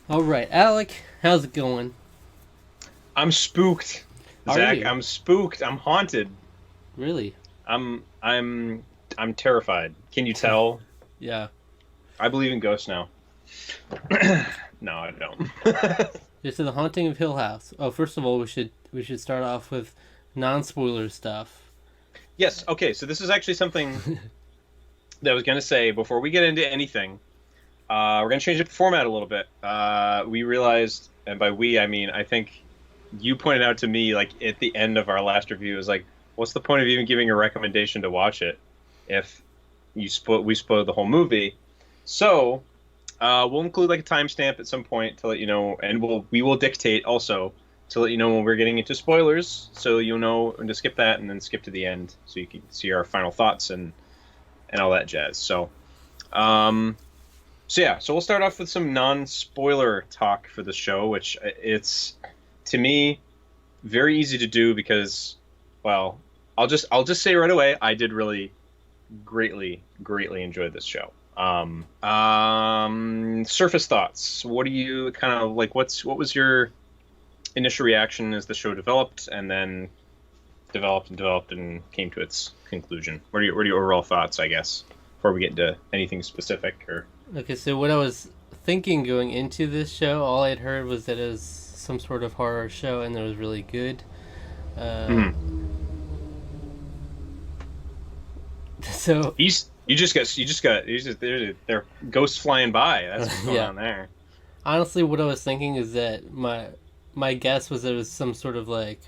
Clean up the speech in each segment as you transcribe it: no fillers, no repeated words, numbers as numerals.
All right, Alec, how's it going? I'm spooked, Are Zach. you I'm spooked. I'm haunted. really? I'm I'm I'm terrified. Can you tell? Yeah. I believe in ghosts now. No, I don't. This is the Haunting of Hill House. Oh, first of all, we should start off with non-spoiler stuff. Yes, okay, so this is actually something that I was gonna say before we get into anything. We're gonna change up the format a little bit. We realized, and by we I mean I think you pointed out to me like at the end of our last review is like, what's the point of even giving a recommendation to watch it if we spoiled the whole movie? So we'll include like a timestamp at some point to let you know, and we will dictate also to let you know when we're getting into spoilers, so you'll know when to skip that and then skip to the end, so you can see our final thoughts and all that jazz. Um, so we'll start off with some non-spoiler talk for the show, which it's to me very easy to do because, well, I'll just say right away, I did really greatly enjoy this show. Surface thoughts. What do you kind of like? What was your initial reaction as the show developed, and then developed and came to its conclusion? What are your overall thoughts, I guess, before we get into anything specific? Or Okay, so what I was thinking going into this show, all I'd heard was that it was some sort of horror show and it was really good. Uh, Mhm. so there are ghosts flying by. That's what's going yeah, on there. honestly, what I was thinking is that my guess was it was some sort of like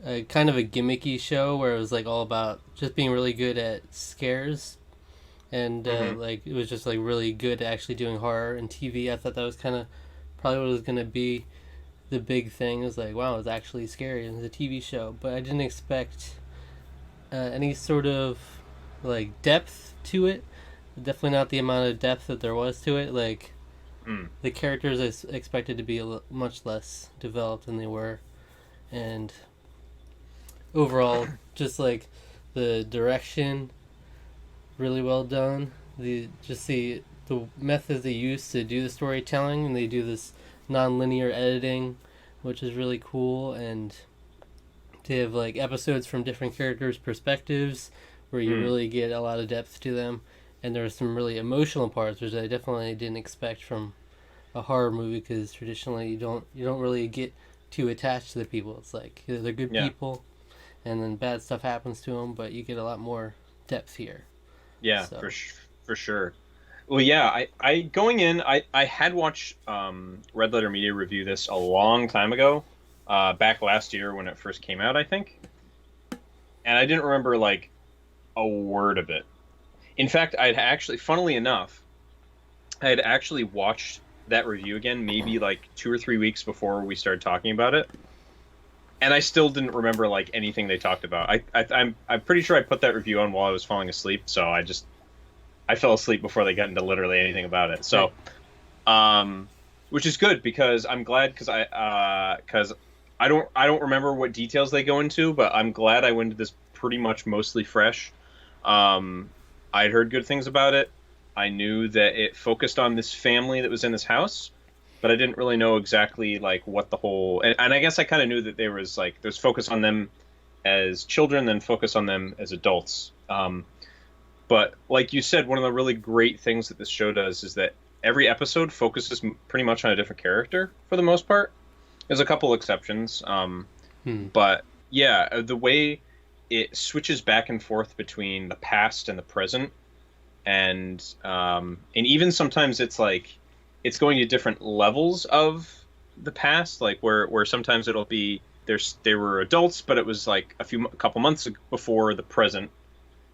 a kind of a gimmicky show where it was like all about just being really good at scares and Hmm. like it was just like really good at actually doing horror and TV. I thought that was kind of probably what was gonna be the big thing. It was like wow, it's actually scary and it's a TV show, but I didn't expect any sort of like depth to it. Definitely not the amount of depth that there was to it. Like Mm. the characters I expected to be much less developed than they were, and overall, just like the direction really well done. The methods they use to do the storytelling, and they do this non-linear editing, which is really cool. And they have like episodes from different characters' perspectives, where you Mm. really get a lot of depth to them. And there are some really emotional parts, which I definitely didn't expect from a horror movie, because traditionally you don't really get too attached to the people. It's like they're good Yeah. people, and then bad stuff happens to them, but you get a lot more depth here. Yeah, So for sure. Well, yeah, I going in, I had watched Red Letter Media review this a long time ago, back last year when it first came out, I think, and I didn't remember like a word of it. In fact, I'd actually, funnily enough, I had actually watched that review again, maybe like 2 or 3 weeks before we started talking about it, and I still didn't remember like anything they talked about. I'm pretty sure I put that review on while I was falling asleep, so I fell asleep before they got into literally anything about it. right. Um, which is good because I'm glad because I don't remember what details they go into, but I'm glad I went into this pretty much mostly fresh. Um, I'd heard good things about it. I knew that it focused on this family that was in this house, but I didn't really know exactly like what the whole and I guess I kind of knew that there's focus on them as children, then focus on them as adults. But like you said, one of the really great things that this show does is that every episode focuses pretty much on a different character for the most part. There's a couple exceptions, Hmm. but yeah, the way it switches back and forth between the past and the present, and even sometimes it's like it's going to different levels of the past, like where sometimes it'll be they were adults, but it was like a couple months before the present,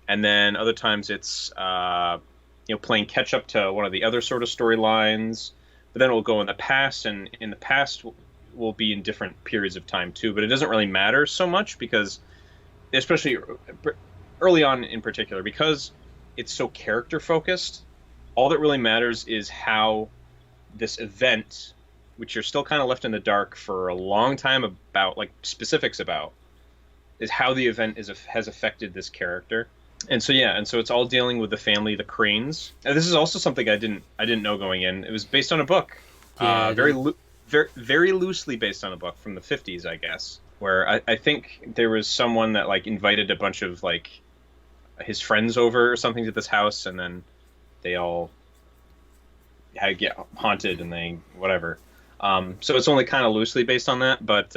and then other times it's playing catch up to one of the other sort of storylines. But then it will go in the past, and in the past will be in different periods of time too. But it doesn't really matter so much because, especially early on in particular, because it's so character focused. All that really matters is how this event, which you're still kind of left in the dark for a long time about, like specifics about, is how the event has affected this character. And so yeah, and so it's all dealing with the family, the Cranes. And this is also something I didn't know going in. It was based on a book. Yeah, I didn't. Very, very loosely based on a book from the 50s, I guess, where I think there was someone that like invited a bunch of like his friends over or something to this house, and then they all had get haunted and they whatever. So it's only kind of loosely based on that, but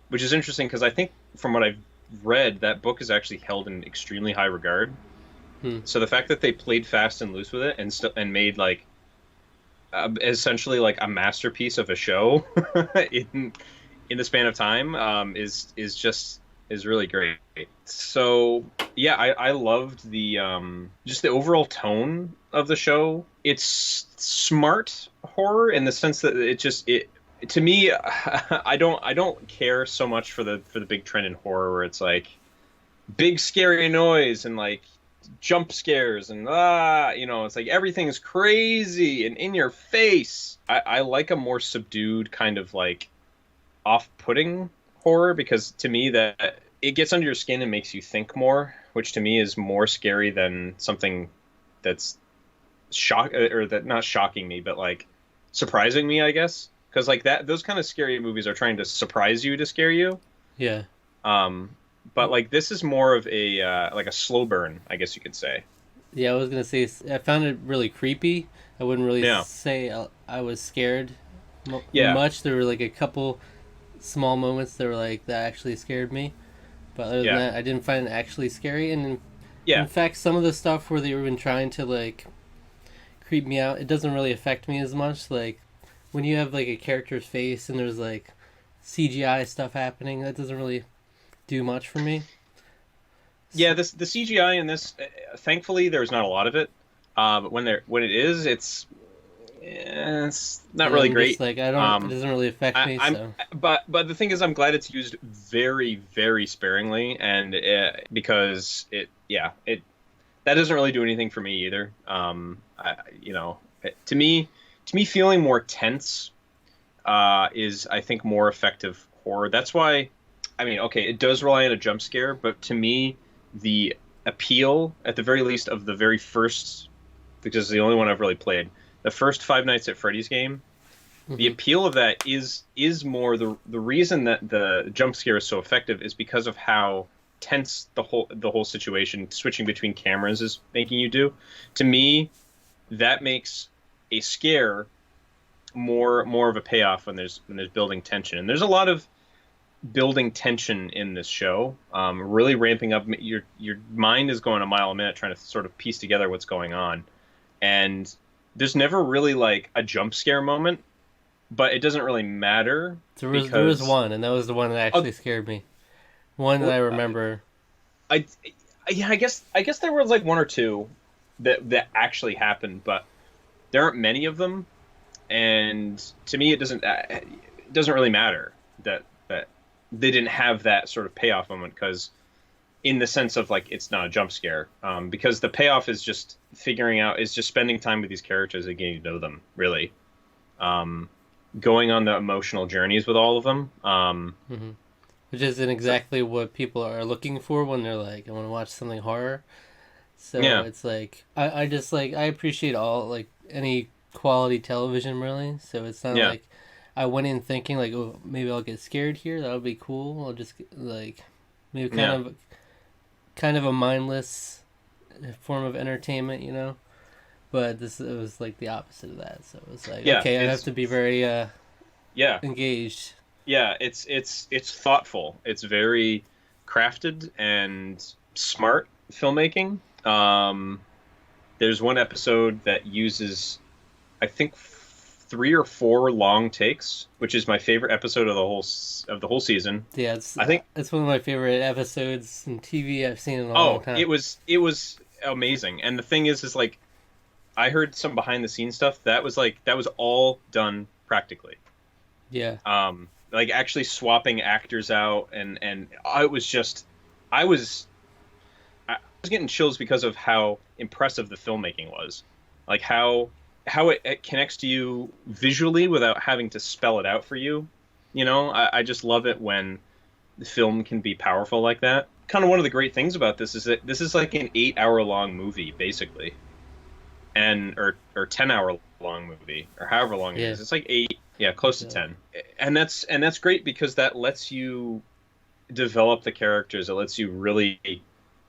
which is interesting because I think from what I've read, that book is actually held in extremely high regard. Hmm. So the fact that they played fast and loose with it and still and made like essentially like a masterpiece of a show in the span of time is just is really great. So yeah, I loved the just the overall tone of the show. It's smart horror in the sense that it to me I don't care so much for the big trend in horror where it's like big scary noise and like jump scares and it's like everything's crazy and in your face. I like a more subdued kind of like off-putting horror because to me that it gets under your skin and makes you think more, which to me is more scary than something that's shock or that not shocking me but like surprising me, I guess, because like that those kind of scary movies are trying to surprise you to scare you. Yeah. um but like this is more of a like a slow burn, I guess you could say. Yeah, I was gonna say I found it really creepy. I wouldn't really Yeah, say I was scared yeah, much. There were like a couple small moments that were like that actually scared me, but other than yeah, that, I didn't find it actually scary. And in yeah, fact, some of the stuff where they were even trying to like creep me out, it doesn't really affect me as much. Like when you have like a character's face and there's like CGI stuff happening, that doesn't really do much for me. yeah. So, This the CGI in this, thankfully, there's not a lot of it. But when it is, it's not yeah, really I'm just great. like I don't. It Um, doesn't really affect me. I'm So but the thing is, I'm glad it's used very very sparingly, and because it that doesn't really do anything for me either. To me, feeling more tense is I think more effective horror. That's why, I mean, okay, it does rely on a jump scare, but to me, the appeal, at the very least, of the very first, because it's the only one I've really played, the first Five Nights at Freddy's game, the hmm appeal of that is more the reason that the jump scare is so effective is because of how tense the whole situation switching between cameras is making you do. To me, that makes a scare more of a payoff when there's building tension, and there's a lot of building tension in this show, really ramping up. Your mind is going a mile a minute trying to sort of piece together what's going on, and there's never really like a jump scare moment, but it doesn't really matter there was because one, and that was the one that uh, actually scared me. One that I remember. I yeah, I guess there was like one or two that actually happened, but there aren't many of them, and to me it doesn't really matter that they didn't have that sort of payoff moment because in the sense of like it's not a jump scare, because the payoff is just spending time with these characters and getting to know them really, um, going on the emotional journeys with all of them. hmm Which isn't So exactly what people are looking for when they're like, I want to watch something horror. So yeah, it's like I just like I appreciate all like any quality television really. So it's not yeah, like I went in thinking like, oh, maybe I'll get scared here. That would be cool. I'll just like maybe yeah, kind of a mindless form of entertainment, you know. But this it was like the opposite of that. So it was like, yeah. okay, I have It's to be very yeah, engaged. yeah. It's thoughtful. It's very crafted and smart filmmaking. There's one episode that uses, I think, three or four long takes, which is my favorite episode of the whole season. Yeah, I think. it's one of my favorite episodes in TV I've seen in a long Oh, time. it was amazing. And the thing is like I heard some behind the scenes stuff that was all done practically. Yeah. Like actually swapping actors out, and I was just I was getting chills because of how impressive the filmmaking was, like how it connects to you visually without having to spell it out for you. I just love it when the film can be powerful like that. Kind of one of the great things about this is that this is like an 8 hour long movie basically, and or 10 hour long movie, or however long it Yeah. is. It's like 8, yeah, close to Yeah. 10. And that's great because that lets you develop the characters. It lets you really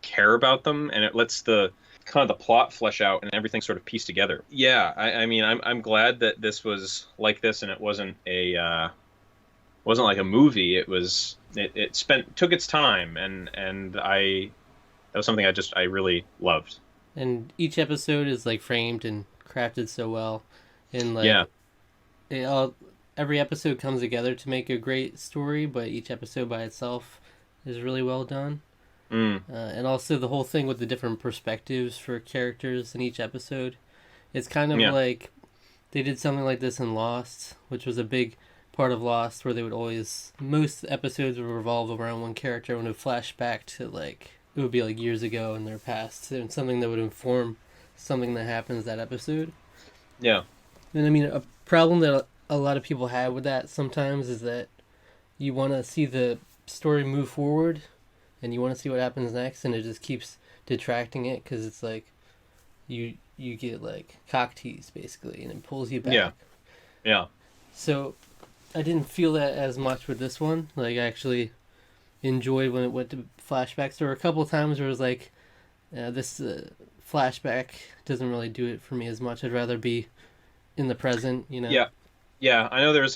care about them, and it lets the kind of the plot flesh out and everything sort of piece together. Yeah, I mean, I'm glad that this was like this, and it wasn't like a movie. It took its time, and that was something I really loved. And each episode is like framed and crafted so well, and Yeah, like it all, every episode comes together to make a great story, but each episode by itself is really well done. mm, And also the whole thing with the different perspectives for characters in each episode. It's kind of yeah, like they did something like this in Lost, which was a big part of Lost, where they would always, most episodes would revolve around one character and would flash back to like, it would be like years ago in their past, and something that would inform something that happens that episode. yeah, And I mean, a problem that a lot of people have with that sometimes is that you want to see the story move forward and you want to see what happens next, and it just keeps detracting it because it's like you get like cock teased basically, and it pulls you back. yeah, yeah, So I didn't feel that as much with this one. Like I actually enjoyed when it went to flashbacks. There were a couple times where it was like, this flashback doesn't really do it for me as much. I'd rather be in the present, you know. yeah. Yeah, I know there's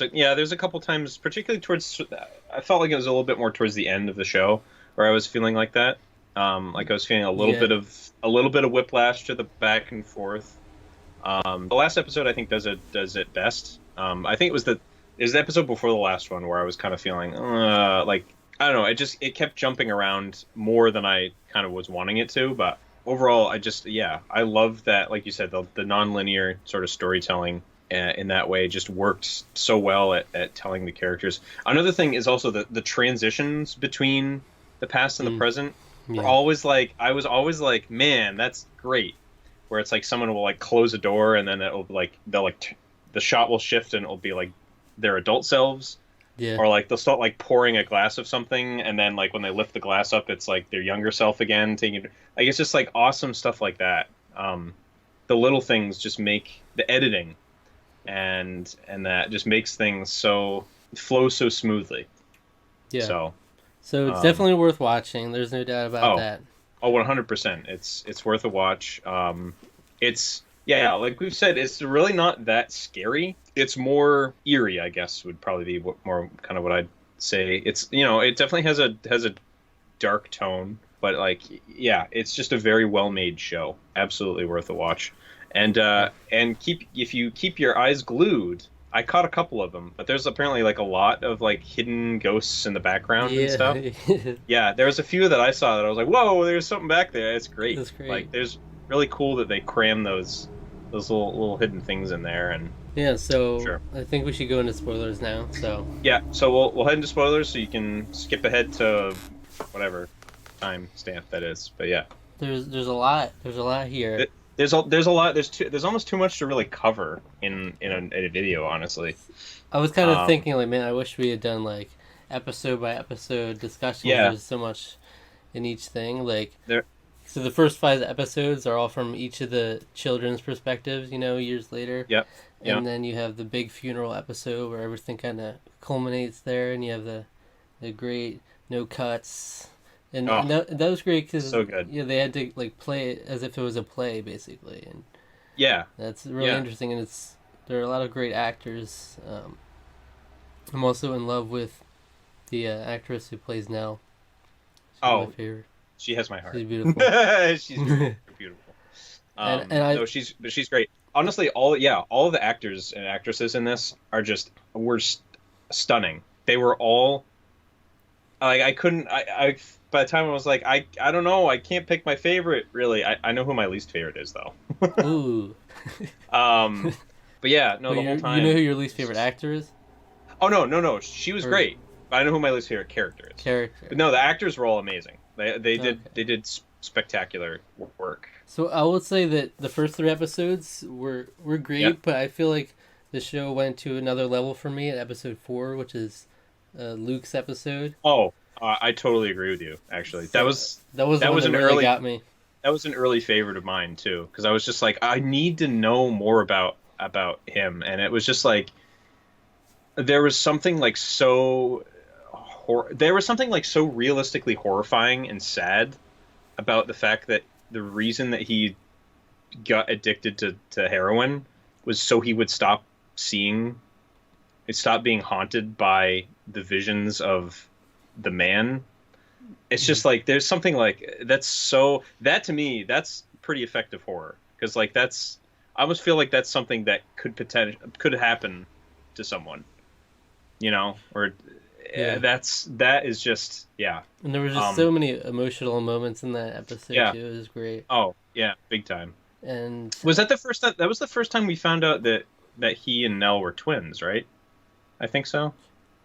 a couple times, particularly towards. I felt like it was a little bit more towards the end of the show where I was feeling like that. Like I was feeling Yeah. a little bit of whiplash to the back and forth. The last episode I think does it best. I think it was the episode before the last one where I was kind of feeling like I don't know. It kept jumping around more than I kind of was wanting it to. But overall, I love that. Like you said, the non-linear sort of storytelling in that way just worked so well at telling the characters. Another thing is also the transitions between the past and the Mm, present were yeah. always like I was always like, man, that's great. Where it's like someone will like close a door and then it'll like the shot will shift and it'll be like their adult selves, Yeah. or like they'll start like pouring a glass of something and then like when they lift the glass up it's like their younger self again taking like it's just like awesome stuff like that. The little things just make the editing and that just makes things so flow so smoothly. Yeah. So So it's um definitely worth watching. There's no doubt about oh that. oh 100%, it's worth a watch. It's yeah, like we've said, it's really not that scary. It's more eerie, I guess, would probably be more kind of what I'd say. It's, it definitely has a dark tone, but like yeah, it's just a very well made show. Absolutely worth a watch. And keep if you keep your eyes glued. I caught a couple of them, but there's apparently like a lot of like hidden ghosts in the background and stuff. Yeah. Yeah, there was a few that I saw that I was like, whoa, there's something back there. It's great. That's great. Like there's really cool that they cram those little hidden things in there. And Yeah, so sure. I think we should go into spoilers now. So Yeah, so we'll head into spoilers so you can skip ahead to whatever time stamp that is. But yeah. there's a lot. There's a lot here. There's a lot there's almost too much to really cover in a video, honestly. I was kind of Um, thinking like, man, I wish we had done like episode by episode discussions. yeah, There's so much in each thing. Like, there so the first 5 episodes are all from each of the children's perspectives, years later. yep. Yeah. And then you have the big funeral episode where everything kind of culminates there, and you have the great no cuts, and Oh, that was great because so good. they had to like play it as if it was a play basically, and Yeah. that's really Yeah. interesting. And there are a lot of great actors. I'm also in love with the actress who plays Nell. She's one of Oh, my favorite. she has my heart. She's beautiful. She's really beautiful. And I No, she's great. Honestly, all of the actors and actresses in this were stunning. They were all like I couldn't I by the time I was like I don't know, I can't pick my favorite really. I know who my least favorite is though. Ooh. Um, but yeah, no, Wait, the whole time. you know who your least favorite actor is? Oh no, she was Or great. But I know who my least favorite character is. character? But no, the actors were all amazing. Okay. They did spectacular work. So I would say that the first 3 episodes were great, Yep. but I feel like the show went to another level for me at episode 4, which is Luke's episode. Oh, I totally agree with you. Actually, So that was the that one was that an really early got me. that was an early favorite of mine too, because I was just like, I need to know more about about him, and it was just like there was something like so there was something like so realistically horrifying and sad about the fact that the reason that he got addicted to heroin was so he would seeing stop being haunted by the visions of the man. It's just like there's something like that to me that's pretty effective horror, because like that's I almost feel like that's something that could happen to someone, or Yeah. that is just yeah. And there were just so many emotional moments in that episode Yeah. too. It was great. Oh yeah, big time. And Was that the first time? That was the first time we found out that he and Nell were twins, right? I think so.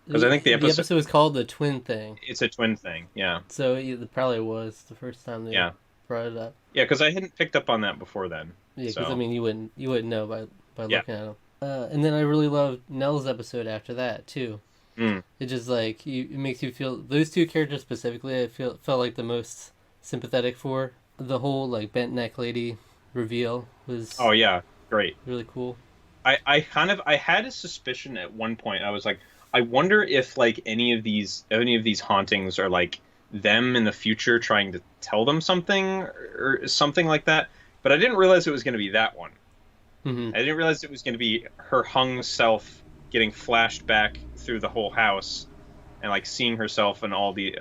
Because I think the episode was called The Twin Thing. it's a twin thing. Yeah. So it probably was the first time they Yeah. brought it up. Yeah, because I hadn't picked up on that before then. Yeah, because So. I mean, you wouldn't know by Yeah. looking at them. And then I really loved Nell's episode after that too. Mm. It just like it makes you feel those two characters specifically. felt like the most sympathetic for. The whole like bent neck lady reveal was Oh yeah, great. really cool. I had a suspicion at one point. I was like, I wonder if like any of these hauntings are like them in the future trying to tell them something or something like that. But I didn't realize it was going to be that one. Mm-hmm. I didn't realize it was going to be her hung self getting flashed back through the whole house and like seeing herself and all the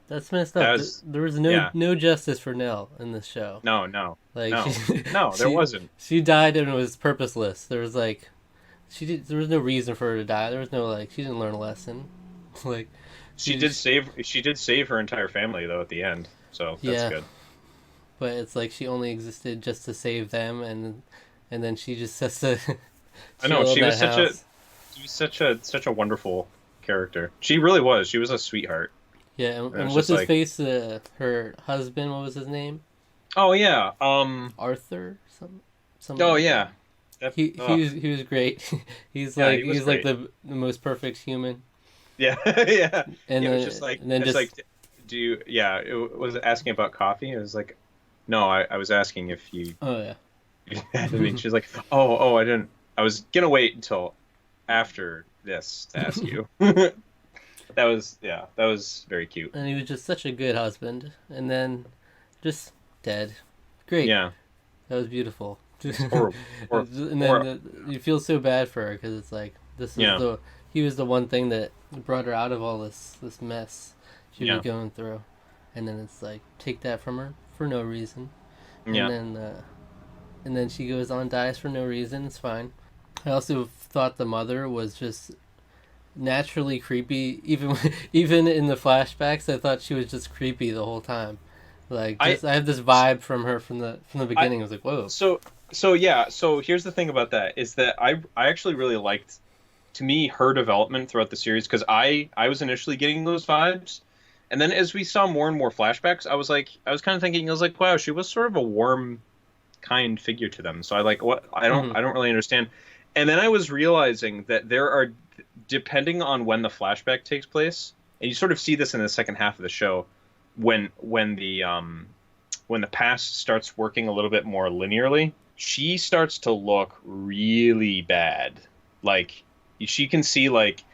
That's messed up. There was no justice for Nell in this show. no Like no no there wasn't. She died and it was purposeless. There was like there was no reason for her to die. There was no like she didn't learn a lesson. Like She did save her entire family though at the end, so that's good. But it's like she only existed just to save them, and then she just has to. I know she was such a wonderful character. She really was. She was a sweetheart. Yeah, and what's his face? Her husband. What was his name? Oh yeah, Arthur. Some. Oh yeah. He was great. He's like the most perfect human. Yeah, yeah. And it was just like do you? Yeah, it was asking about coffee. It was like, no, I was asking if you. Oh yeah. I mean, she's like, oh, I didn't. I was gonna wait until after this to ask you. That was very cute. And he was just such a good husband, and then just dead. Great. Yeah. That was beautiful. Horrible. And then you feel so bad for her because it's like he was the one thing that brought her out of all this mess she was going through, and then it's like take that from her for no reason, and then she goes on dies for no reason. It's fine. I also thought the mother was just naturally creepy, even in the flashbacks. I thought she was just creepy the whole time. Like I have this vibe from her from the beginning. I was like, whoa. So here's the thing about that is that I actually really liked, to me, her development throughout the series, because I was initially getting those vibes, and then as we saw more and more flashbacks, I was kind of thinking, I was like, wow, she was sort of a warm, kind figure to them. So I don't really understand. And then I was realizing that there are, depending on when the flashback takes place, and you sort of see this in the second half of the show, when the past starts working a little bit more linearly, she starts to look really bad. Like she can see like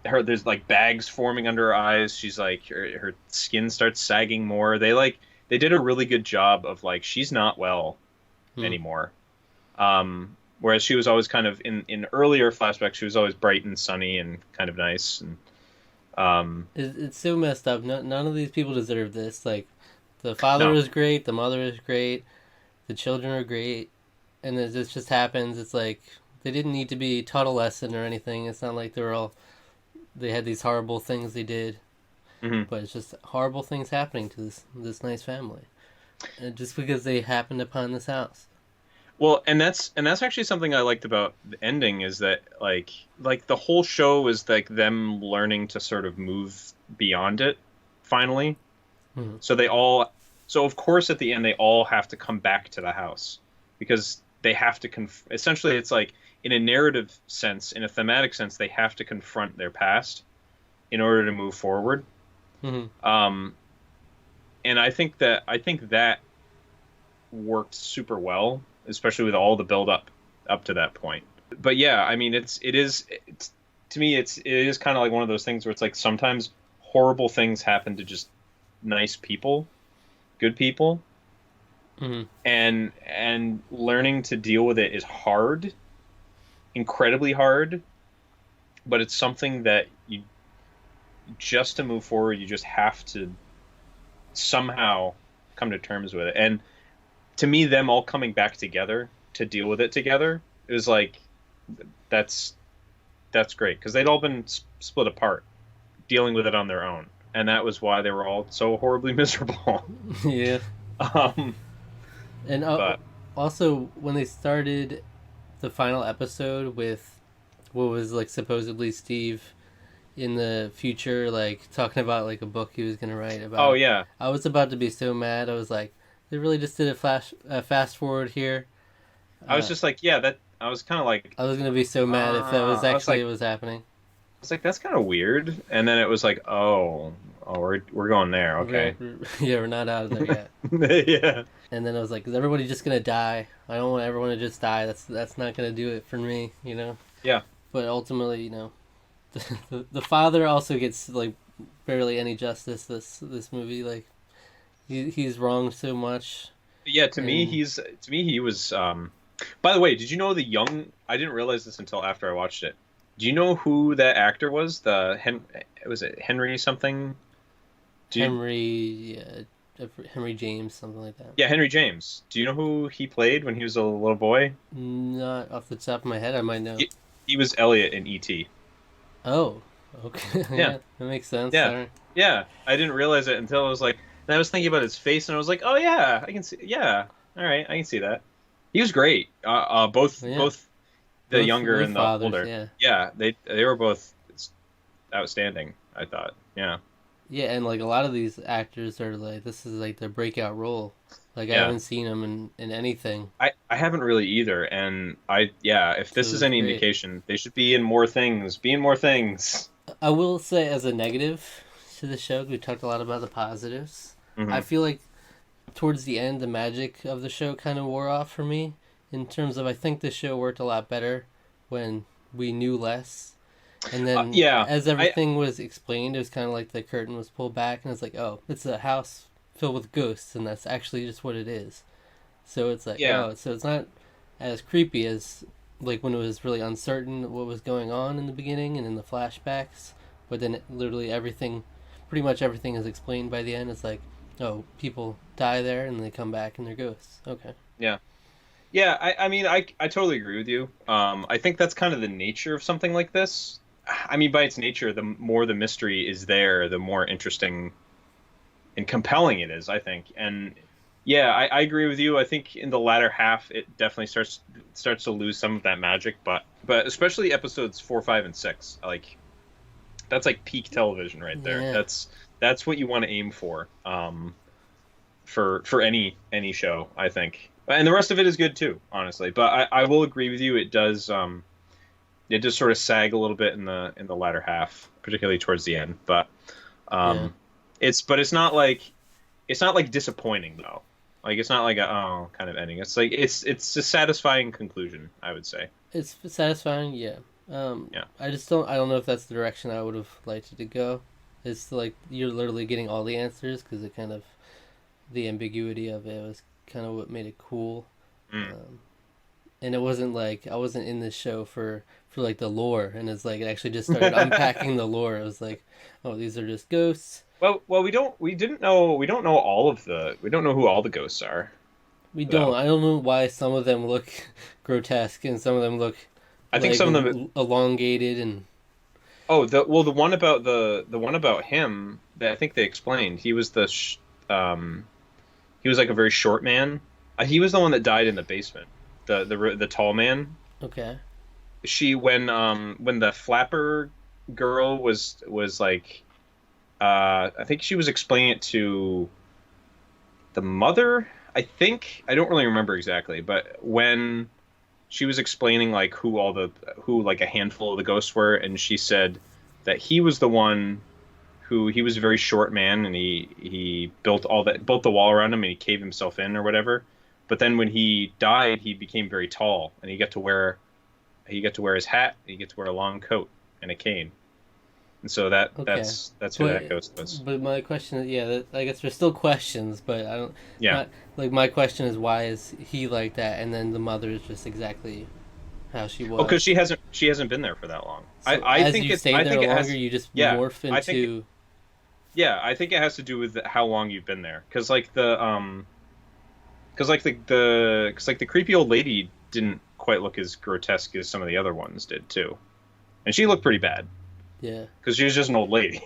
there's like bags forming under her eyes. She's like her skin starts sagging more. They did a really good job of like she's not well anymore. Whereas she was always kind of in earlier flashbacks, she was always bright and sunny and kind of nice. And it's so messed up. None of these people deserve this. Like the father is great, the mother is great, the children are great, and this just happens. It's like they didn't need to be taught a lesson or anything. It's not like they had these horrible things they did, but it's just horrible things happening to this nice family, and just because they happened upon this house. Well, and that's actually something I liked about the ending, is that like the whole show is like them learning to sort of move beyond it finally. Mm-hmm. So of course at the end they all have to come back to the house, because they have to essentially, it's like in a narrative sense, in a thematic sense, they have to confront their past in order to move forward. Mm-hmm. And I think that worked super well, especially with all the build up up to that point. But yeah, I mean, to me, it is kind of like one of those things where it's like sometimes horrible things happen to just nice people, good people, Hmm. and learning to deal with it is hard, incredibly hard, but it's something that you just to move forward, you just have to somehow come to terms with it. And to me, them all coming back together to deal with it together is like that's that's great because they'd all been split apart, dealing with it on their own, and that was why they were all so horribly miserable. Yeah. um, And but also, when they started the final episode with what was like supposedly Steve in the future, like talking about like a book he was gonna write oh about, yeah, I was about to be so mad. I was like, they really just did a fast forward here. I was Uh, just like, yeah, that I was kind of like, I was gonna be so mad if that was I was actually like, what was happening. that's kind of weird. And then it was like, oh, we're going there, okay. Yeah, we're not out of there yet. Yeah, And then I was like, is everybody just gonna die? I don't want everyone to just die. That's not gonna do it for me, you know. yeah, But ultimately, you know, the father also gets like barely any justice. This movie, like he's wronged so much, yeah. and To me he was. By the way, did you know the young? I didn't realize this until after I watched it. Do you know who that actor was? Was it Henry something? Do you? Henry Henry James, something like that. Yeah, Henry James. Do you know who he played when he was a little boy? Not off the top of my head, I might know. He was Elliot in E.T. Oh, okay, Yeah, yeah, that makes sense. yeah, Sorry. yeah. I didn't realize it until I was like, and I was thinking about his face, and I was like, oh yeah, I can see. Yeah, all right, I can see that. He was great. Yeah, Both the younger both and the fathers. older. Yeah, Yeah, they were both outstanding. I thought. Yeah, yeah, and like a lot of these actors are like this is like their breakout role. Like I yeah. haven't seen them in anything, I haven't really either, and if so this it is was any great. indication, they should be in more things. Be in more things. I will say, as a negative to the show, we talked a lot about the positives. I Hmm. feel like towards the end, the magic of the show kind of wore off for me. In terms of, I think the show worked a lot better when we knew less. And then, Yeah, as I everything was explained, it was kind of like the curtain was pulled back, and it's like, oh, it's a house filled with ghosts, and that's actually just what it is. So it's like, yeah. oh, so it's not as creepy as like when it was really uncertain what was going on in the beginning and in the flashbacks. But then literally everything, pretty much everything is explained by the end. It's like, oh, people die there and they come back and they're ghosts. Okay. Yeah. Yeah, I mean, I totally agree with you. I think that's kind of the nature of something like this. I mean, by its nature, the more the mystery is there, the more interesting and compelling it is, I think. And yeah, I agree with you. I think in the latter half, it definitely starts to lose some of that magic, but especially episodes 4, 5, and 6, like that's like peak television right there. Yeah. That's what you want to aim for any show, I think. And the rest of it is good too, honestly. But I will agree with you. It does sort of sag a little bit in the latter half, particularly towards the end. But Yeah. um, it's not like disappointing though. Like it's not like a oh kind of ending. It's like it's a satisfying conclusion, I would say. It's satisfying, yeah. Yeah. I don't know if that's the direction I would have liked it to go. It's like you're literally getting all the answers because it kind of, the ambiguity of it was kind of what made it cool. Mm. And it wasn't like I wasn't in this show for like the lore, and it's like it actually just started unpacking the lore. It was like, oh, these are just ghosts. Well, we don't know we don't know who all the ghosts are We don't. though. I don't know why some of them look grotesque and some of them look I think like some of them. elongated and Oh, the one about him that I think they explained. Um, he was like a very short man. He was the one that died in the basement. The tall man. okay. When the flapper girl was like I think she was explaining it to the mother. I think I don't really remember exactly, but when she was explaining like who like a handful of the ghosts were, and she said that he was the one who he was a very short man, and he built the wall around him, and he caved himself in or whatever. But then when he died, he became very tall, and he got to wear his hat, and he got to wear a long coat and a cane. And so that Okay, that's who that but ghost was. my question is, yeah, I guess there's still questions, but I don't. Yeah. My my question is, why is he like that, and then the mother is just exactly how she Oh, because was. she hasn't been there for that long. So as you I stay there think it longer, has. you just Yeah, morph I think into. yeah, I think it has to do with how long you've been there. Because like the creepy old lady didn't quite look as grotesque as some of the other ones did too, and she looked pretty bad Yeah, because she was just an old lady.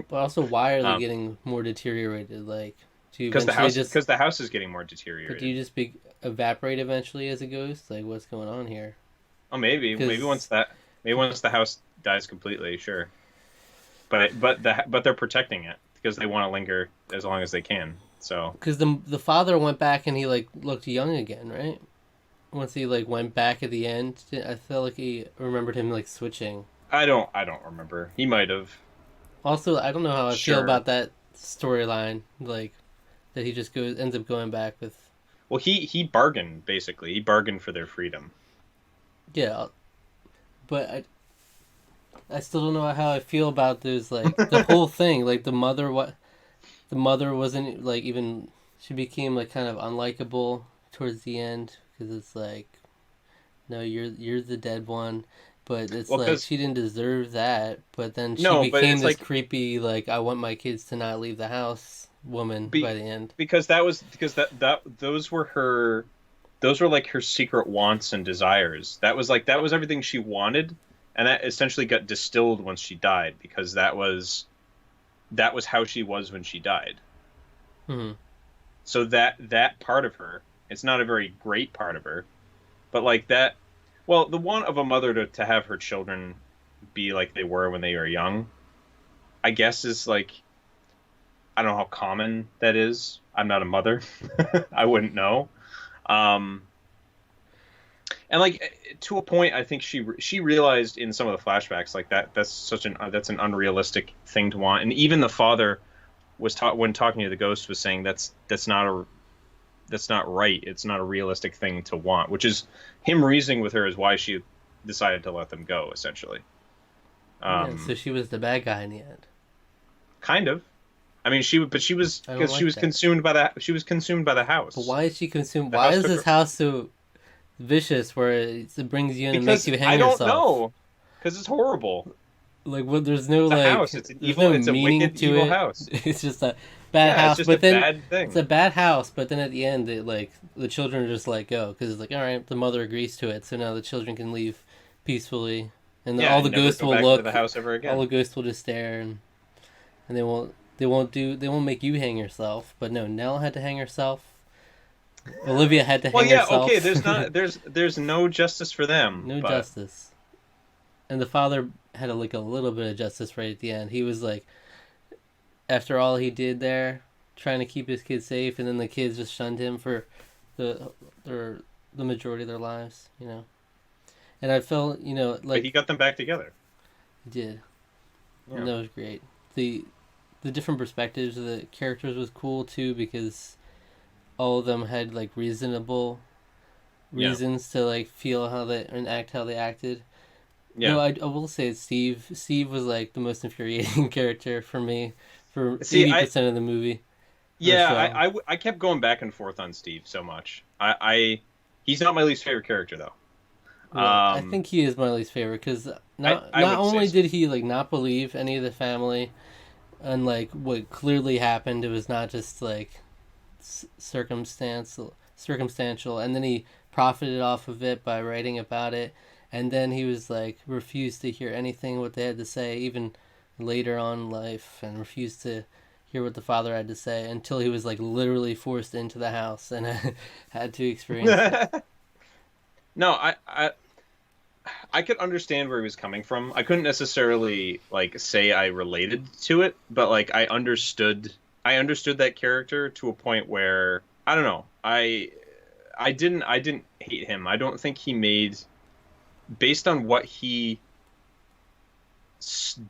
but also, why are they um, getting more deteriorated? Like, do you because the eventually house just? because the house is getting more But do deteriorated. you just be evaporate eventually as a ghost? Like, what's going on here? Oh, maybe Because once the house dies completely, sure. But they're protecting it because they want to linger as long as they can. So the father went back and he like looked young again, right? Once he like went back at the end, I felt like he remembered him like switching. I don't remember. He might have. Also, I don't know how I feel Sure. about that storyline, like that he just goes ends up going back with. Well, he bargained basically. He bargained for their freedom. Yeah, but I still don't know how I feel about those like the whole thing. Like the mother wasn't like even she became like kind of unlikable towards the end because it's like no, you're the dead one. But it's Well, like because she didn't deserve that. But then she no, but became it's this like creepy, like I want my kids to not leave the house woman by be the end. because that those were like her secret wants and desires. That was everything she wanted, and that essentially got distilled once she died because that was how she was when she died. Hmm. So that part of her, it's not a very great part of her, but like that, well, the want of a mother to have her children be like they were when they were young, I guess is like, I don't know how common that is. I'm not a mother. I wouldn't know. Um, and like to a point, I think she realized in some of the flashbacks like that's an unrealistic thing to want. And even the father was taught when talking to the ghost was saying that's not right. It's not a realistic thing to want, which is him reasoning with her is why she decided to let them go, essentially. Yeah, so Um, she was the bad guy in the end. kind of. I mean, but she was I don't because like that. she was consumed by the But house. why is she consumed? The Why house is took this her house so vicious where it brings you in and makes because you hang I don't yourself? know because it's horrible. Like what? There's no It's a like, house. It's an there's evil. no It's a meaning wicked, to evil it. house. It's just a bad Yeah, it's house. just a But then bad it's a thing. bad house. But then at the end, it like the children are just let go because it's like, all right, the mother agrees to it, so now the children can leave peacefully, and Yeah, all the and never ghosts go will back into the look, house ever all again. the ghosts will just stare, and they won't make you hang yourself. But no, Nell had to hang herself. Olivia had to Well, hang yeah, okay. herself. There's no justice for them, No but justice. And the father had like a little bit of justice right at the end. He was like, after all he did there, trying to keep his kids safe, and then the kids just shunned him for the their the majority of their lives, you know. And I felt, but he like got them back together. he did, and Yeah, that was great. the The different perspectives of the characters was cool too because all of them had like reasonable yeah, reasons to like feel how they and act how they acted. yeah. Though I will say Steve was like the most infuriating character for me for See, 80% of the movie or yeah, show. I kept going back and forth on Steve so much. He's not my least favorite character though. Well, I think he is my least favorite because I not wouldn't say only so. did he like not believe any of the family and like what clearly happened, it was not just like circumstantial, and then he profited off of it by writing about it, and then he was like refused to hear anything what they had to say even later on in life, and refused to hear what the father had to say until he was like literally forced into the house and had to experience it. No, I could understand where he was coming from. I couldn't necessarily like say I related to it, but like I understood that character to a point where I don't know. I didn't hate him. I don't think he made based on what he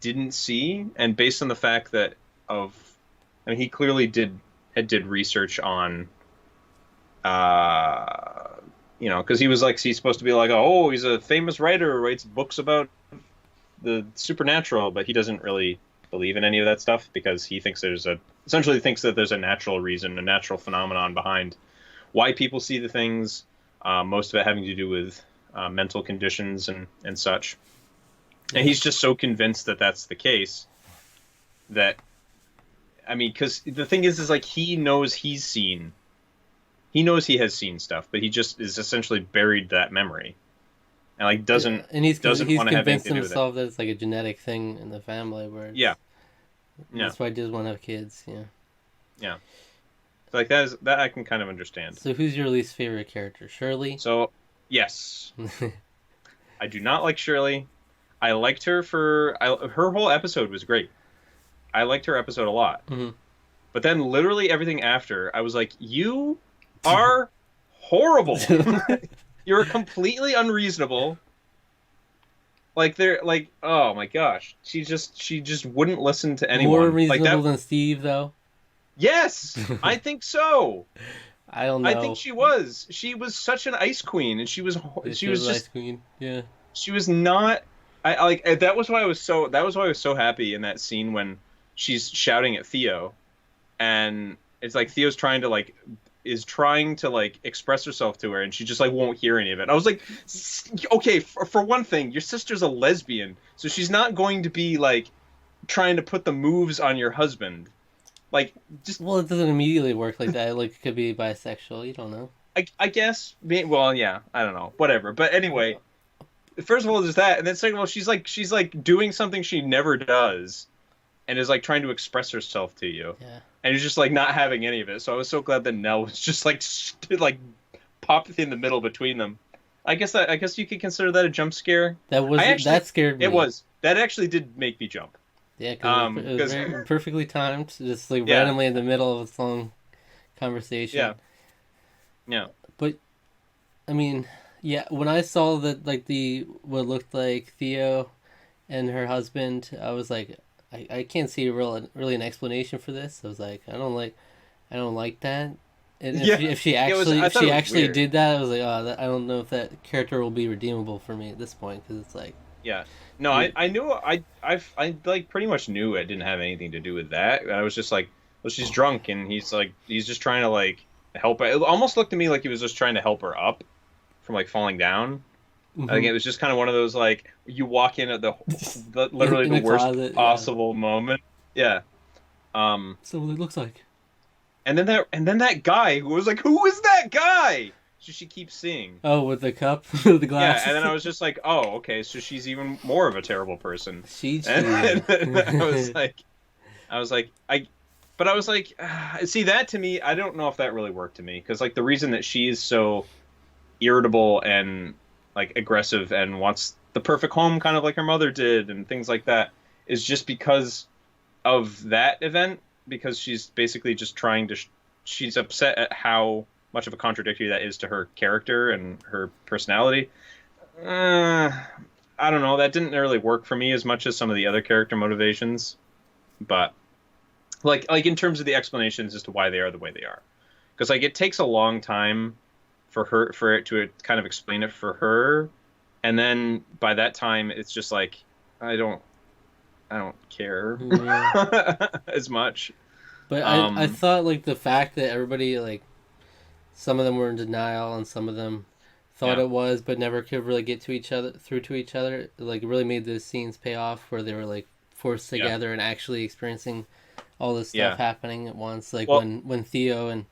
didn't see and based on the fact that of I mean he clearly did research on because he was like he's supposed to be like, oh, he's a famous writer who writes books about the supernatural, but he doesn't really believe in any of that stuff because he thinks essentially thinks that there's a natural reason, a natural phenomenon behind why people see the things. Most of it having to do with mental conditions and such. And he's just so convinced that that's the case that, I mean, because the thing is like he knows he has seen stuff, but he just is essentially buried that memory, and like and he's doesn't want to have anything convinced to do with it. himself that it's like a genetic thing in the family where Yeah, that's why he doesn't want to have kids. Yeah. So like that I can kind of understand. So who's your least favorite character? Shirley? So yes, I do not like Shirley. I liked her her whole episode was great. I liked her episode a lot. Mm-hmm. But then literally everything after, I was like, you are horrible. You're completely unreasonable. Like they're like, oh my gosh, she just wouldn't listen to anyone. More reasonable like that, than Steve, though. Yes, I think so. I don't know. I think she was. She was such an ice queen, and she was just ice queen. Yeah. She was not. I like that was why I was so happy in that scene when she's shouting at Theo, and it's like Theo's trying to express herself to her, and she just like won't hear any of it. I was like, okay, for one thing, your sister's a lesbian, so she's not going to be like trying to put the moves on your husband. Like, just well, it doesn't immediately work like that. Like, it could be bisexual. You don't know. I guess. Well, yeah, I don't know. Whatever. But anyway, first of all, there's that, and then second of all, she's like doing something she never does, and is like trying to express herself to you. Yeah. And you're just like not having any of it. So I was so glad that Nell was just like popped in the middle between them. I guess you could consider that a jump scare. That scared me. It was. That actually did make me jump. Yeah, because it was very perfectly timed, just like randomly in the middle of a long conversation. Yeah. Yeah. But I mean, yeah, when I saw that like what looked like Theo and her husband, I was like, I can't see really an explanation for this. I was like, I don't like that. And if she actually did that, I was like, oh, I don't know if that character will be redeemable for me at this point, because it's like. Yeah. No, I knew I like pretty much knew it didn't have anything to do with that. I was just like, well, she's drunk, and he's just trying to like help her. It almost looked to me like he was just trying to help her up from like falling down. Mm-hmm. I think it was just kind of one of those like you walk in at the literally the worst closet, possible moment. Yeah. So what it looks like. And then that guy who was like, who is that guy? So she keeps seeing. Oh, with the cup, with the glass. Yeah, and then I was just like, oh, okay, so she's even more of a terrible person. She. And I was like, see, that to me, I don't know if that really worked to me, because like the reason that she is so irritable and like aggressive and wants the perfect home, kind of like her mother did, and things like that, is just because of that event. Because she's basically just trying to. She's upset at how much of a contradictory that is to her character and her personality. I don't know. That didn't really work for me as much as some of the other character motivations. But like in terms of the explanations as to why they are the way they are, because like it takes a long time for it to kind of explain it for her, and then by that time it's just like I don't care as much. But I thought like the fact that everybody like. Some of them were in denial, and some of them thought it was, but never could really get through to each other. Like, it really made those scenes pay off, where they were like forced together and actually experiencing all this stuff happening at once. Like when Theo and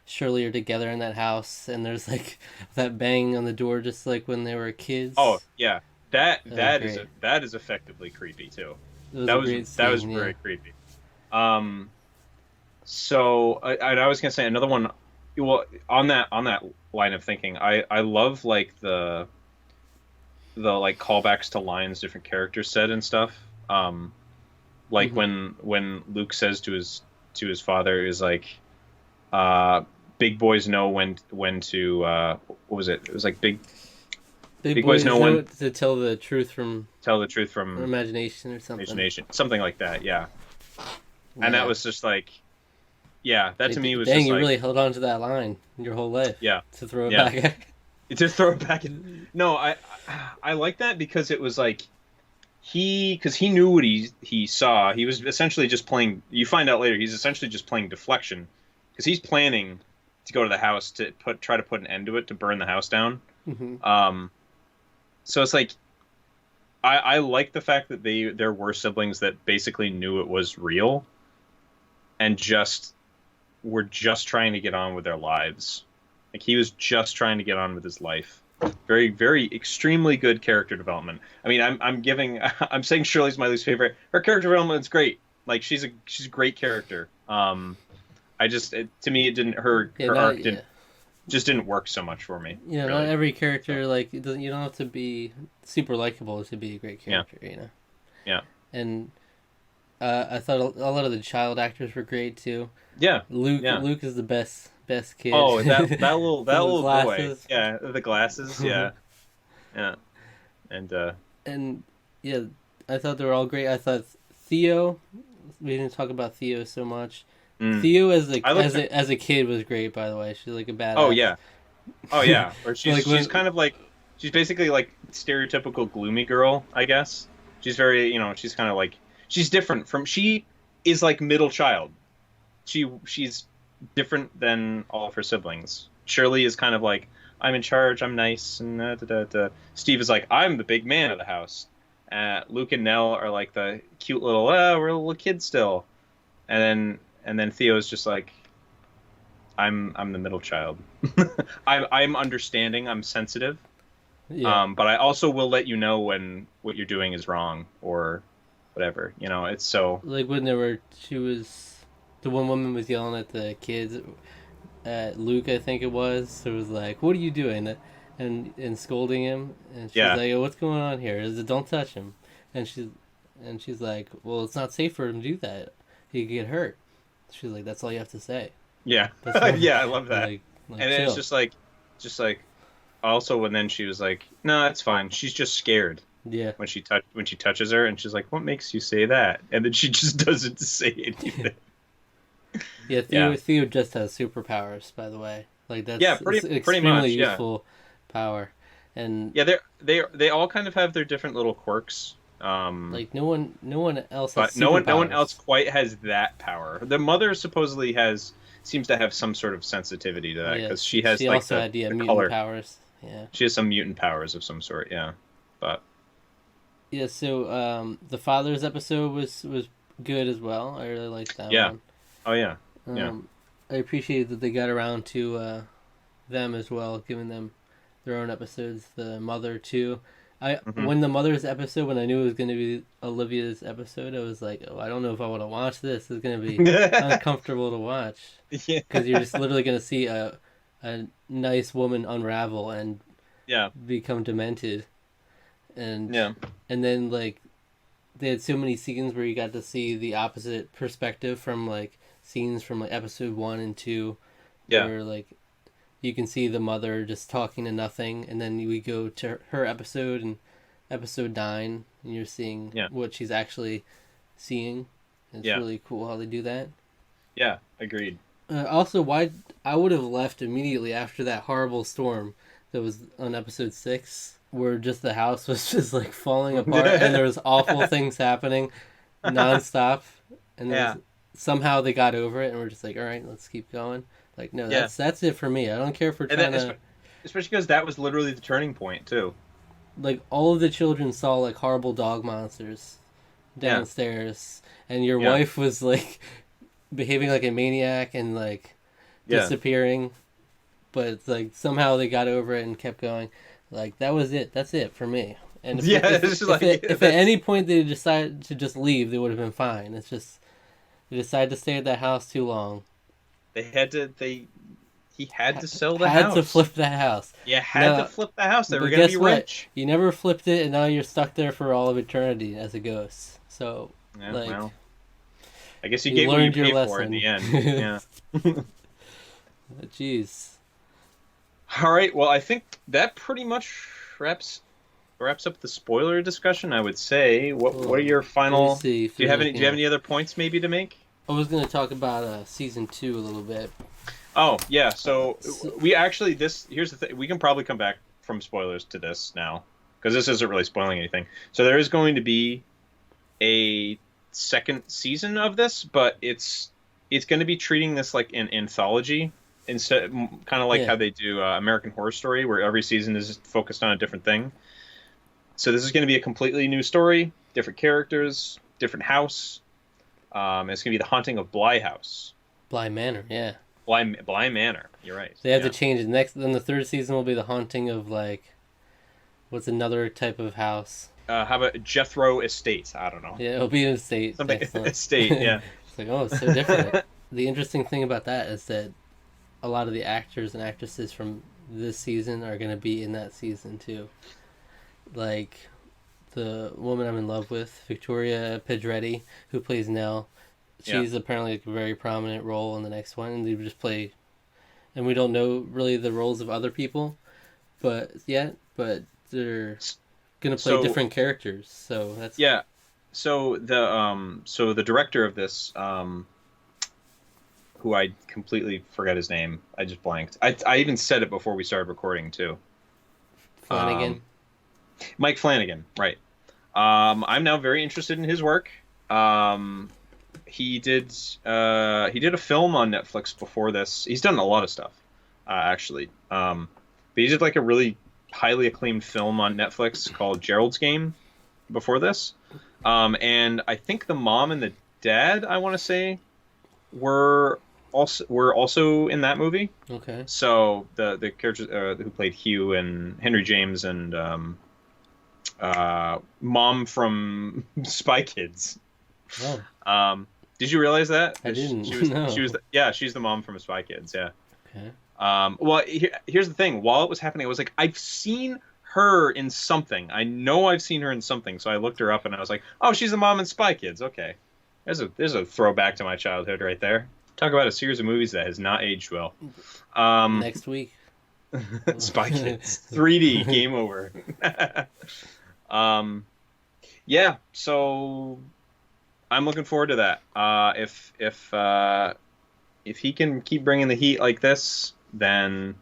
Shirley are together in that house, and there's like that bang on the door, just like when they were kids. Oh yeah, that is effectively creepy too. That was very creepy. So I was gonna say another one. Well, on that line of thinking, I love like the like callbacks to lines different characters said and stuff. Like when Luke says to his father is like, big boys know when to what was it? It was like big boys know when to tell the truth from imagination or something. Something like that, yeah. And that was just like. yeah, that Like, to me was dang, just you like, really held on to that line your whole life yeah, to throw it yeah, back. to throw it back in. No, I like that because it was like because he knew what he saw. He was essentially just playing. You find out later he's essentially just playing deflection because he's planning to go to the house to try to put an end to it, to burn the house down. Hmm. Um, so it's like I like the fact that there were siblings that basically knew it was real and just were just trying to get on with their lives. Like he was just trying to get on with his life. Very, very extremely good character development. I mean, I'm giving I'm saying Shirley's my least favorite. Her character development's great. Like she's a great character. To me it didn't Yeah, her not arc yeah. didn't work so much for me. You know, not Really. every So, character like you don't have to be super likable to be a great yeah. character. You know, Yeah. and I thought a lot of the child actors were great too. Yeah. Luke Yeah. Luke is the best kid. Oh, that The little boy. glasses. Yeah, the glasses. Yeah. Yeah. And And yeah, I thought they were all great. I thought Theo. We didn't talk about Theo so much. mm, Theo as I looked at, a kid was great. By the way, she's like a oh badass. yeah. Oh yeah. Or Like she's when kind of like she's basically like stereotypical gloomy girl, I guess. She's very, she's kind of like she's different from she is like middle child. She's different than all of her siblings. Shirley is kind of like I'm in charge, I'm nice, and Steve is like I'm the big man of the house. Luke and Nell are like the cute little we're a little kid still, and then Theo's just like I'm the middle child. I'm understanding, I'm sensitive, yeah, but I also will let you know when what you're doing is wrong or whatever. It's so like when she was the one woman was yelling at the kids at Luke, I think it was. So it was like, "What are you doing?" And scolding him, and she's yeah, like, oh, "What's going on here? Is it don't touch him?" And she's like, "Well, it's not safe for him to do that. He could get hurt." She's like, "That's all you have to say. yeah, That's all." yeah. I love that. Like And then it's chill. just like also when then she was like, no, it's fine. She's just scared Yeah, when she touches her, and she's like, what makes you say that? And then she just doesn't say anything. yeah. Yeah, Theo just has superpowers, by the way. Like yeah, it's pretty extremely much, yeah, useful power, and yeah. They all kind of have their different little quirks. like no one else has But no one else superpowers. quite has that power. The mother supposedly seems to have some sort of sensitivity to that Yeah, because she has she like also the had the mutant color. powers. Yeah. She has some mutant powers of some sort. Yeah, but Yeah, so the father's episode was good as well. I really liked that yeah. one. Oh yeah. Yeah. I appreciated that they got around to them as well, giving them their own episodes. The mother too. Hmm. When the mother's episode, when I knew it was going to be Olivia's episode, I was like, oh, I don't know if I want to watch this. It's going to be uncomfortable to watch Yeah. because you're just literally going to see a nice woman unravel and Yeah. become demented, and Yeah. and then like they had so many scenes where you got to see the opposite perspective from like scenes from like episode 1 and 2, Yeah. where like you can see the mother just talking to nothing, and then we go to her episode and episode 9, and you're seeing Yeah. what she's actually seeing. It's Yeah. really cool how they do that. Yeah. Agreed. Also, why I would have left immediately after that horrible storm that was on episode 6, where just the house was just like falling apart and there was awful things happening nonstop, and then Yeah. somehow they got over it and we're just like, all right, let's keep going. Like, no, Yeah. that's it for me. I don't care if we're And trying then to especially because that was literally the turning point too. like all of the children saw like horrible dog monsters Yeah. downstairs, and your Yeah. wife was like behaving like a maniac and like Yeah. disappearing, but it's like somehow they got over it and kept going. Like that was it. That's it for me. And Yeah. It's just like if at any point they decided to just leave, they would have been fine. It's just they decided to stay at that house too long. he had to sell the Had house. to flip that house. You had No, to flip the house. They were but gonna guess be what? rich. You never flipped it, and now you're stuck there for all of eternity as a ghost. So Yeah, like well, I guess you you get what you learned your pay for lesson. in the end. Yeah. Jeez. All right. Well, I think that pretty much wraps up the spoiler discussion. I would say. What are your Let me final? see if Do you there's have any? Do anything you have else. any other points maybe to make? I was gonna talk about season 2 a little bit. Oh yeah, so So, we actually this here's the thing. We can probably come back from spoilers to this now because this isn't really spoiling anything. So there is going to be a second season of this, but it's going to be treating this like an anthology instead, kind of like yeah, how they do American Horror Story, where every season is focused on a different thing. So this is going to be a completely new story, different characters, different house. It's going to be the haunting of Bly House, Bly Manor. Yeah, Bly Manor. You're right. they have to Yeah. change it next. Then the third season will be the haunting of like what's another type of house. How about Jethro Estate? I don't know. Yeah, it'll be an estate. Something Excellent. estate. Yeah. It's like, oh, it's so different. The interesting thing about that is that a lot of the actors and actresses from this season are going to be in that season too. Like the woman I'm in love with, Victoria Pedretti, who plays Nell. Yeah. She's apparently like a very prominent role in the next one, and they just play. And we don't know really the roles of other people, but they're gonna play So different characters. So that's yeah. So the director of this who I completely forget his name. I just blanked. I even said it before we started recording too. Flanagan. Mike Flanagan, right. I'm now very interested in his work. He did a film on Netflix before this. He's done a lot of stuff, actually. But he did like a really highly acclaimed film on Netflix called Gerald's Game before this. And I think the mom and the dad, I want to say, were also in that movie. Okay. So the characters who played Hugh and Henry James and mom from Spy Kids. Oh, Did you realize that? I didn't. She was No. she's the mom from Spy Kids. Yeah. Okay. Well, here's the thing. While it was happening, I was like, I've seen her in something. I know I've seen her in something. So I looked her up and I was like, oh, she's the mom in Spy Kids. Okay. There's a throwback to my childhood right there. Talk about a series of movies that has not aged well. Next week. Spy Kids 3D game over. Yeah, so I'm looking forward to that. If he can keep bringing the heat like this, then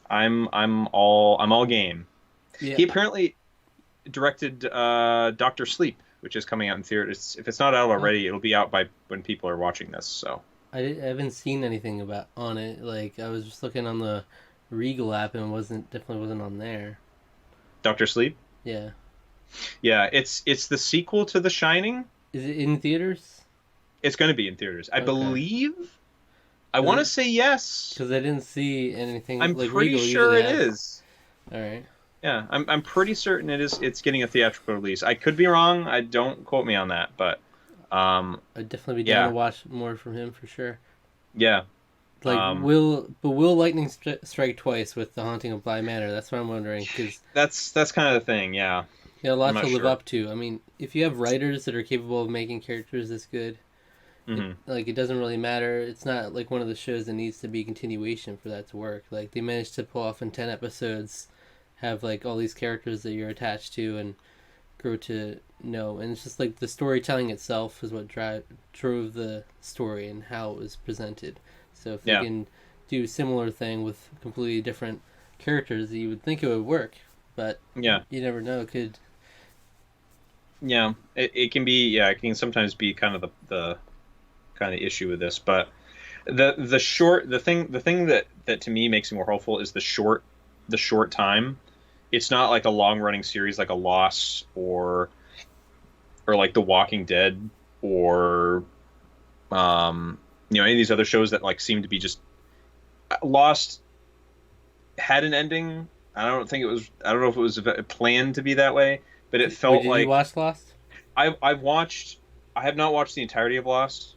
I'm all game. Yeah. He apparently directed Doctor Sleep, which is coming out in theaters. If it's not out already, it'll be out by when people are watching this. So I haven't seen anything about on it. Like I was just looking on the Regal app and definitely wasn't on there. Doctor Sleep, Yeah. yeah, it's the sequel to The Shining. Is it in theaters? It's going to be in theaters, I Okay. believe. I want to say yes. Because I didn't see anything. I'm like pretty Regal sure usually it has. is. All right. Yeah, I'm pretty certain it is. It's getting a theatrical release. I could be wrong. I don't quote me on that, but I'd definitely be down yeah, to watch more from him for sure. yeah. Like will Lightning strike twice with the Haunting of Bly Manor? That's what I'm wondering because That's kind of the thing. Yeah, you got a I'm lot not to live sure. up to. I mean, if you have writers that are capable of making characters this good, Hmm. like it doesn't really matter. It's not like one of the shows that needs to be continuation for that to work. Like they managed to pull off in 10 episodes, have like all these characters that you're attached to and grow to know. And it's just like the storytelling itself is what drove the story and how it was presented. So if they Yeah, can do a similar thing with completely different characters, you would think it would work, but yeah, you never know. It could. yeah. It can be. Yeah, it can sometimes be kind of the kind of issue with this, but the thing that to me makes it more hopeful is the short time. It's not like a long running series like a Lost or like The Walking Dead or any of these other shows that like seem to be just Lost had an ending. I don't know if it was planned to be be that way, but it Wait, felt did you like watch Lost? I've watched. I have not watched the entirety of Lost.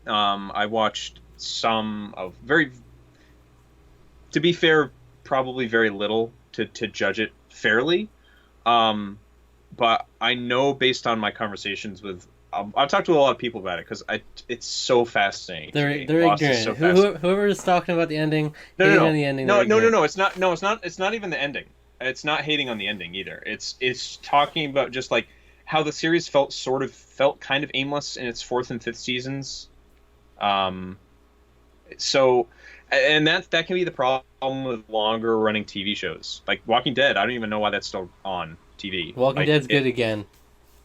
I watched some of very. To be fair, probably very little to judge it fairly. But I know based on my conversations with. I've talked to a lot of people about it because it's so fascinating. To me. They're Lost is ignorant. so fascinating. Whoever is talking about the ending, No, hating no, on the ending, no, they're no, no, no, ignorant. no. It's not. No, it's not. It's not even the ending. It's not hating on the ending either. It's talking about just like how the series felt kind of aimless in its fourth and fifth seasons. Um, so, and that can be the problem with longer running TV shows. Like Walking Dead, I don't even know why that's still on TV. Walking Like Dead's good again.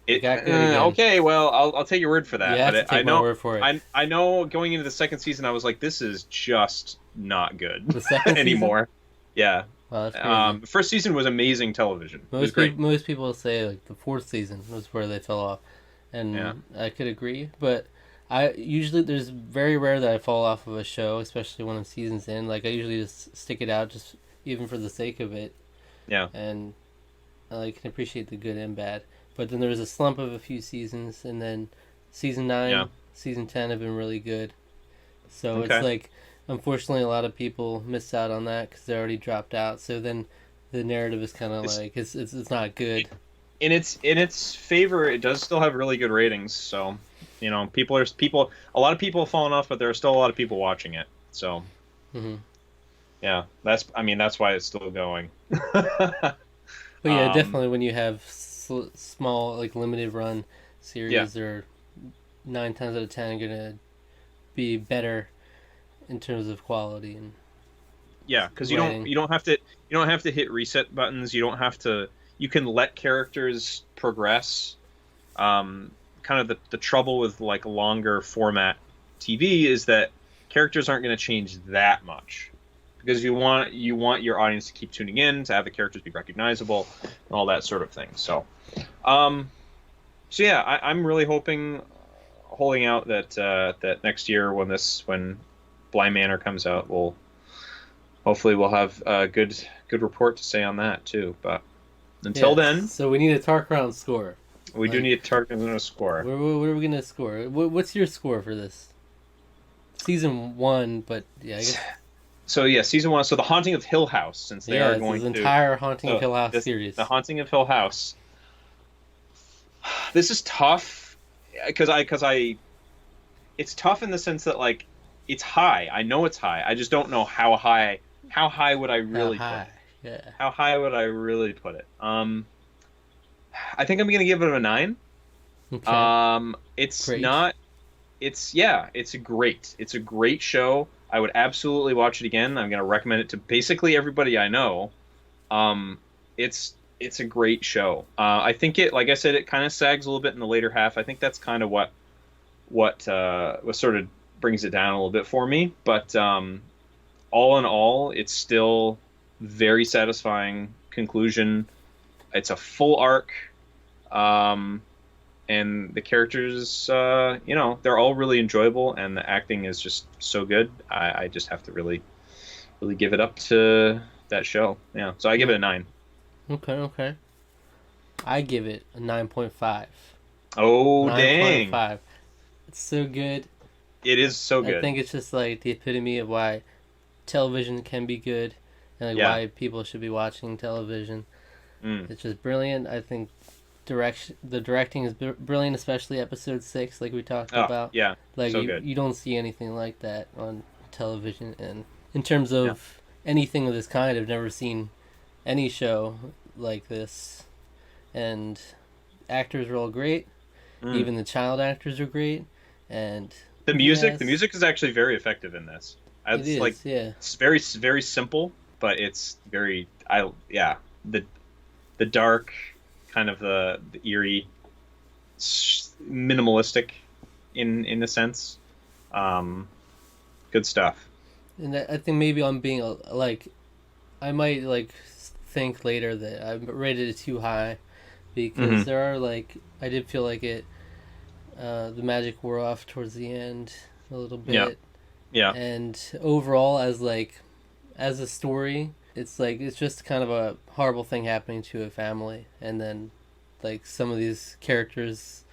It it got good again. okay, well, I'll take your word for You that. have But to take I my know word for it. I know going into the second season, I was like, this is just not good The second season? anymore. Yeah. Wow, that's crazy. First season was amazing television. It was great. Most people say like the fourth season was where they fell off, Yeah. and I could agree. But I usually there's very rare that I fall off of a show, especially when the season's in. Like I usually just stick it out, just even for the sake of it, Yeah. and I can appreciate the good and bad. But then there was a slump of a few seasons, and then season 9, Yeah. season 10 have been really good. So it's Okay. like, unfortunately, a lot of people miss out on that because they already dropped out. So then the narrative is kind of It's like it's not good. in its favor, it does still have really good ratings. So, people. A lot of people have fallen off, but there are still a lot of people watching it. So, Hmm. yeah, that's why it's still going. But yeah, um, definitely when you have small like limited run yeah, series, they're 9 times out of 10 gonna be better in terms of quality and yeah, because you don't writing. you don't have to you don't have to hit reset buttons. You don't have to. You can let characters progress. Kind of the trouble with like longer format TV is that characters aren't going to change that much because you want your audience to keep tuning in, to have the characters be recognizable, and all that sort of thing. Um, so yeah, I'm really holding out that next year when Blind Manor comes out, we'll have a good report to say on that too. But until Yes. then, So we need a Tarqaron score. we do Like, need a target and a score. what are we gonna score? What's your score for this season 1? But yeah, I guess So yeah, season one. So the Haunting of Hill House, since they yeah, are it's going this to. entire Haunting of So Hill House this series. the Haunting of Hill House. This is tough because I it's tough in the sense that like it's high. I know it's high. I just don't know how high. How high would I How really put high? it? Yeah. How high would I really put it? I think I'm gonna give it a 9. Okay. It's Great. not. It's a great show. I would absolutely watch it again. I'm gonna recommend it to basically everybody I know. Um, it's a great show. I think like I said, it kind of sags a little bit in the later half. I think that's kind of what sort of brings it down a little bit for me. But all in all, it's still very satisfying conclusion. It's a full arc. Um, and the characters, they're all really enjoyable, and the acting is just so good. I just have to really, really give it up to that show. Yeah, so I give Hmm. it a 9. Okay. Okay. I give it a 9.5. Oh, dang. 9.5. It's so good. It is so I good. think it's just like the epitome of why television can be good and like Yeah. why people should be watching television. Mm. It's just brilliant. I think the directing is brilliant, especially episode 6, like we talked Oh, about. yeah. Like So good. you don't see anything like that on television, and in terms Yeah. of anything of this kind, I've never seen any show like this. And actors are all great. Mm. Even the child actors are great, and The yes, music is actually very effective in this. it It's like is. Yeah, it's very, very simple, but it's very, yeah, the dark, kind of the eerie, minimalistic in a sense. Um, Good stuff. and I think maybe I'm being like, I might like think later that I rated it too high, because Hmm. there are like I did feel like it. The magic wore off towards the end a little Yeah. bit, Yeah. and overall, as a story, it's just kind of a horrible thing happening to a family, and then like some of these characters,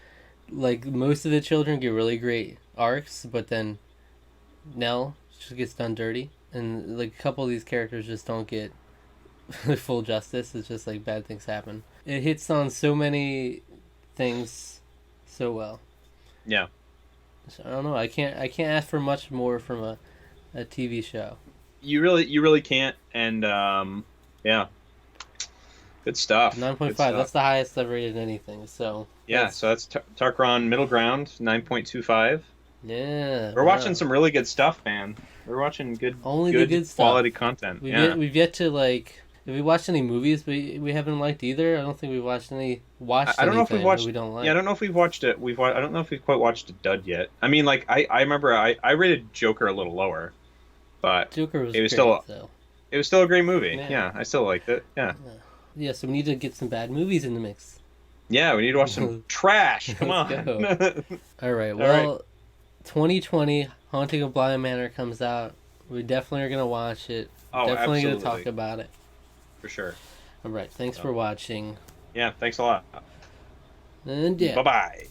like most of the children get really great arcs, but then Nell just gets done dirty, and like a couple of these characters just don't get full justice. It's just like bad things happen. It hits on so many things so well. Yeah. So I don't know. I can't ask for much more from a TV show. You really can't. And yeah, good stuff. Nine point Good five. stuff. That's the highest I've rated anything. So Yeah. So that's Tarkron middle ground 9.25. Yeah. We're watching some really good stuff, man. We're watching Only the good stuff. quality content. We've yet to like. Have we watched any movies we haven't liked either? I don't think we watched any. I don't know if we've watched. We don't like. Yeah, I don't know if we've watched it. I don't know if we've quite watched a dud yet. I mean, like I remember I rated Joker a little lower, but Joker was it was great, still though. it was still a great movie. Yeah. Yeah, I still liked it. Yeah. Yeah, so we need to get some bad movies in the mix. Yeah, we need to watch some trash. Come on. All right. All Well, right. 2020, Haunting of Bly Manor comes out. We definitely are gonna watch it. Oh, definitely absolutely. gonna talk about it. For sure. All right. Thanks for watching. Yeah, thanks a lot. And yeah. Bye-bye.